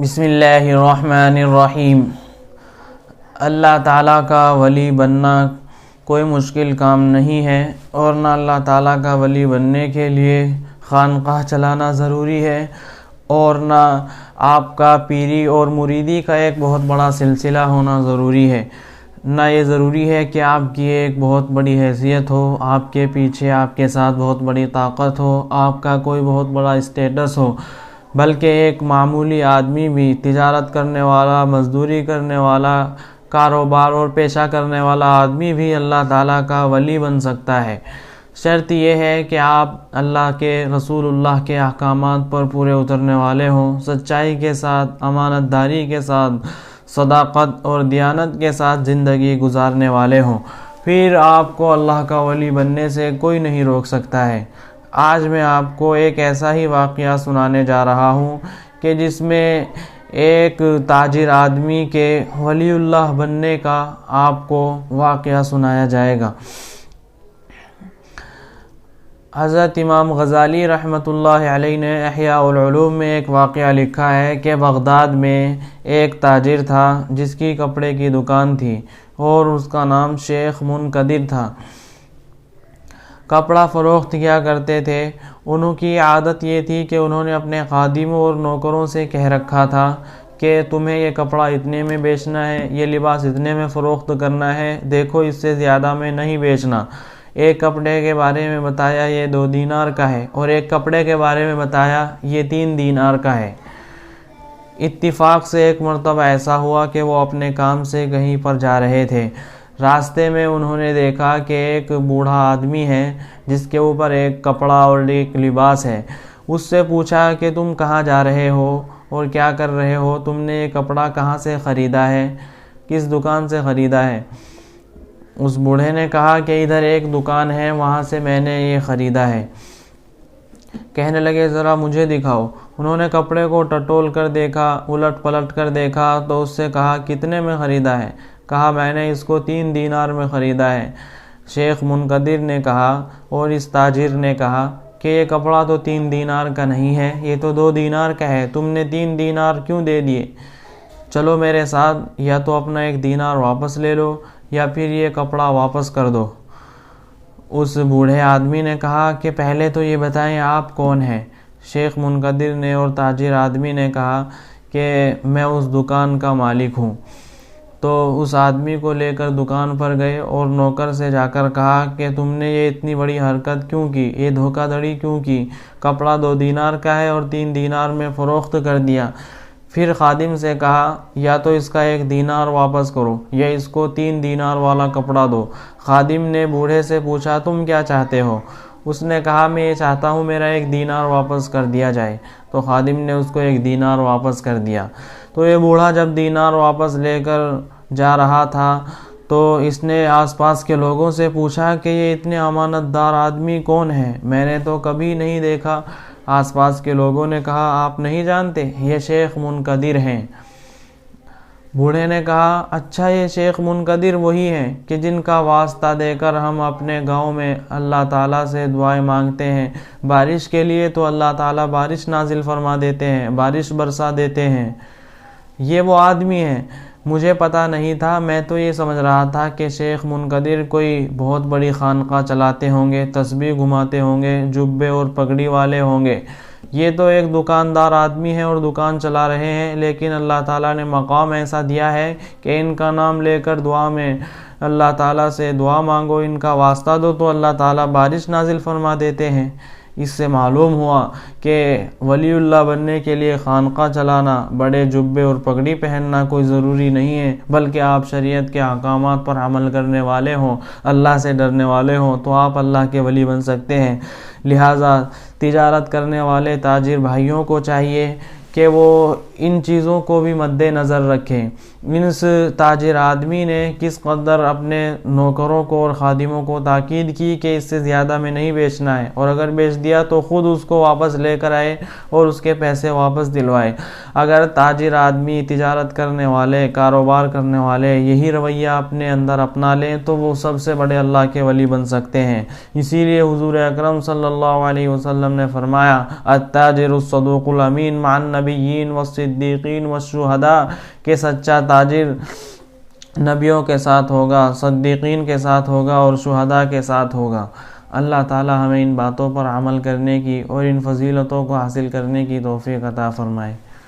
بسم اللہ الرحمن الرحیم۔ اللہ تعالیٰ کا ولی بننا کوئی مشکل کام نہیں ہے، اور نہ اللہ تعالیٰ کا ولی بننے کے لیے خانقاہ چلانا ضروری ہے، اور نہ آپ کا پیری اور مریدی کا ایک بہت بڑا سلسلہ ہونا ضروری ہے۔ نہ یہ ضروری ہے کہ آپ کی ایک بہت بڑی حیثیت ہو، آپ کے پیچھے آپ کے ساتھ بہت بڑی طاقت ہو، آپ کا کوئی بہت بڑا اسٹیٹس ہو، بلکہ ایک معمولی آدمی بھی، تجارت کرنے والا، مزدوری کرنے والا، کاروبار اور پیشہ کرنے والا آدمی بھی اللہ تعالیٰ کا ولی بن سکتا ہے۔ شرط یہ ہے کہ آپ اللہ کے رسول اللہ کے احکامات پر پورے اترنے والے ہوں، سچائی کے ساتھ، امانت داری کے ساتھ، صداقت اور دیانت کے ساتھ زندگی گزارنے والے ہوں، پھر آپ کو اللہ کا ولی بننے سے کوئی نہیں روک سکتا ہے۔ آج میں آپ کو ایک ایسا ہی واقعہ سنانے جا رہا ہوں کہ جس میں ایک تاجر آدمی کے ولی اللہ بننے کا آپ کو واقعہ سنایا جائے گا۔ حضرت امام غزالی رحمۃ اللہ علیہ نے احیاء العلوم میں ایک واقعہ لکھا ہے کہ بغداد میں ایک تاجر تھا جس کی کپڑے کی دکان تھی، اور اس کا نام شیخ منقدر تھا۔ کپڑا فروخت کیا کرتے تھے۔ انہوں کی عادت یہ تھی کہ انہوں نے اپنے خادموں اور نوکروں سے کہہ رکھا تھا کہ تمہیں یہ کپڑا اتنے میں بیچنا ہے، یہ لباس اتنے میں فروخت کرنا ہے، دیکھو اس سے زیادہ میں نہیں بیچنا۔ ایک کپڑے کے بارے میں بتایا یہ 2 دینار کا ہے، اور ایک کپڑے کے بارے میں بتایا یہ 3 دینار کا ہے۔ اتفاق سے ایک مرتبہ ایسا ہوا کہ وہ اپنے کام سے کہیں پر جا رہے تھے۔ راستے میں انہوں نے دیکھا کہ ایک بوڑھا آدمی ہے جس کے اوپر ایک کپڑا اور ایک لباس ہے۔ اس سے پوچھا کہ تم کہاں جا رہے ہو اور کیا کر رہے ہو، تم نے یہ کپڑا کہاں سے خریدا ہے، کس دکان سے خریدا ہے؟ اس بوڑھے نے کہا کہ ادھر ایک دکان ہے، وہاں سے میں نے یہ خریدا ہے۔ کہنے لگے ذرا مجھے دکھاؤ۔ انہوں نے کپڑے کو ٹٹول کر دیکھا، الٹ پلٹ کر دیکھا تو اس سے کہا کتنے میں خریدا ہے؟ کہا میں نے اس کو 3 دینار میں خریدا ہے۔ شیخ منقدر نے کہا اور اس تاجر نے کہا کہ یہ کپڑا تو 3 دینار کا نہیں ہے، یہ تو 2 دینار کا ہے، تم نے 3 دینار کیوں دے دیے؟ چلو میرے ساتھ، یا تو اپنا 1 دینار واپس لے لو یا پھر یہ کپڑا واپس کر دو۔ اس بوڑھے آدمی نے کہا کہ پہلے تو یہ بتائیں آپ کون ہیں؟ شیخ منقدر نے اور تاجر آدمی نے کہا کہ میں اس دکان کا مالک ہوں۔ تو اس آدمی کو لے کر دکان پر گئے اور نوکر سے جا کر کہا کہ تم نے یہ اتنی بڑی حرکت کیوں کی، یہ دھوکہ دھڑی کیوں کی؟ کپڑا 2 دینار کا ہے اور 3 دینار میں فروخت کر دیا۔ پھر خادم سے کہا یا تو اس کا 1 دینار واپس کرو یا اس کو 3 دینار والا کپڑا دو۔ خادم نے بوڑھے سے پوچھا تم کیا چاہتے ہو؟ اس نے کہا میں یہ چاہتا ہوں میرا 1 دینار واپس کر دیا جائے۔ تو خادم نے اس کو 1 دینار واپس کر دیا۔ تو یہ بوڑھا جب دینار واپس لے کر جا رہا تھا تو اس نے آس پاس کے لوگوں سے پوچھا کہ یہ اتنے امانت دار آدمی کون ہے، میں نے تو کبھی نہیں دیکھا۔ آس پاس کے لوگوں نے کہا آپ نہیں جانتے، یہ شیخ منقدر ہیں۔ بوڑھے نے کہا اچھا یہ شیخ منقدر وہی ہیں کہ جن کا واسطہ دے کر ہم اپنے گاؤں میں اللہ تعالیٰ سے دعائیں مانگتے ہیں، بارش کے لیے تو اللہ تعالیٰ بارش نازل فرما دیتے ہیں، بارش برسا دیتے ہیں، یہ وہ آدمی ہیں؟ مجھے پتہ نہیں تھا، میں تو یہ سمجھ رہا تھا کہ شیخ منقدر کوئی بہت بڑی خانقاہ چلاتے ہوں گے، تسبیح گھماتے ہوں گے، جبے اور پگڑی والے ہوں گے۔ یہ تو ایک دکاندار آدمی ہے اور دکان چلا رہے ہیں، لیکن اللہ تعالیٰ نے مقام ایسا دیا ہے کہ ان کا نام لے کر دعا میں اللہ تعالیٰ سے دعا مانگو، ان کا واسطہ دو تو اللہ تعالیٰ بارش نازل فرما دیتے ہیں۔ اس سے معلوم ہوا کہ ولی اللہ بننے کے لیے خانقاہ چلانا، بڑے جبے اور پگڑی پہننا کوئی ضروری نہیں ہے، بلکہ آپ شریعت کے احکامات پر عمل کرنے والے ہوں، اللہ سے ڈرنے والے ہوں تو آپ اللہ کے ولی بن سکتے ہیں۔ لہٰذا تجارت کرنے والے تاجر بھائیوں کو چاہیے کہ وہ ان چیزوں کو بھی مد نظر رکھیں اس تاجر آدمی نے کس قدر اپنے نوکروں کو اور خادموں کو تاکید کی کہ اس سے زیادہ میں نہیں بیچنا ہے، اور اگر بیچ دیا تو خود اس کو واپس لے کر آئے اور اس کے پیسے واپس دلوائے۔ اگر تاجر آدمی، تجارت کرنے والے، کاروبار کرنے والے یہی رویہ اپنے اندر اپنا لیں تو وہ سب سے بڑے اللہ کے ولی بن سکتے ہیں۔ اسی لیے حضور اکرم صلی اللہ علیہ وسلم نے فرمایا التاجر الصدوق الامین مع النبیین والصدیقین والشہداء، کہ سچا تاجر نبیوں کے ساتھ ہوگا، صدیقین کے ساتھ ہوگا اور شہداء کے ساتھ ہوگا۔ اللہ تعالی ہمیں ان باتوں پر عمل کرنے کی اور ان فضیلتوں کو حاصل کرنے کی توفیق عطا فرمائے۔